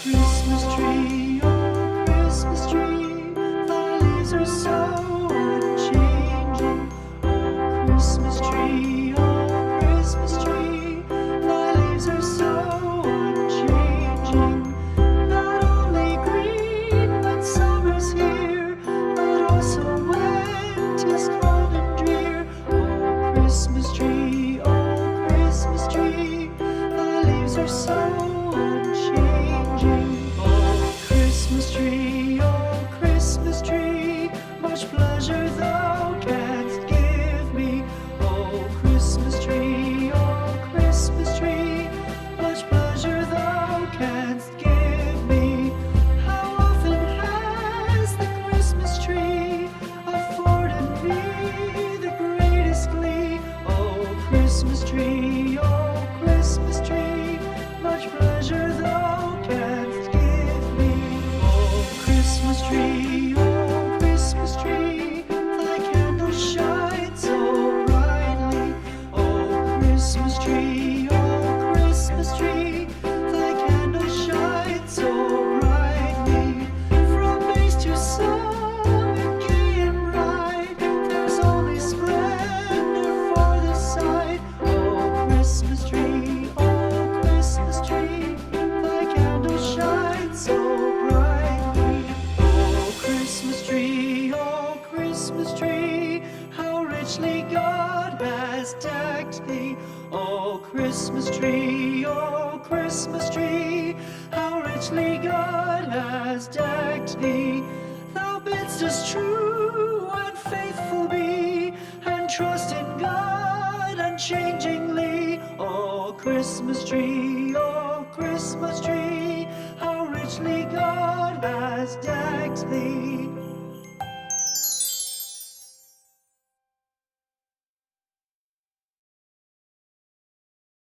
Christmas tree, oh Christmas tree, thy leaves are so unchanging. Oh Christmas tree, oh Christmas tree, thy leaves are so unchanging. Not only green when summer's here, but also when 'tis cold and drear. Oh Christmas tree, thy leaves are so unchanging. Oh Christmas tree, much pleasure thou canst give me. Oh Christmas tree, much pleasure thou canst give me. How often has the Christmas tree afforded me the greatest glee? Oh Christmas tree, much pleasure thou canst give me. Oh Christmas tree, thy candles shine so brightly. Oh Christmas tree, thy candles shine so brightly. From base to summit, gay and bright, there's only splendor for the sight. Oh Christmas tree, thy candles shine so brightly. Oh Christmas tree, how richly God has decked thee. Oh Christmas tree, how richly God has decked thee. Thou bidst us true and faithful be, and trust in God unchangingly. Oh Christmas tree, how richly God has decked thee.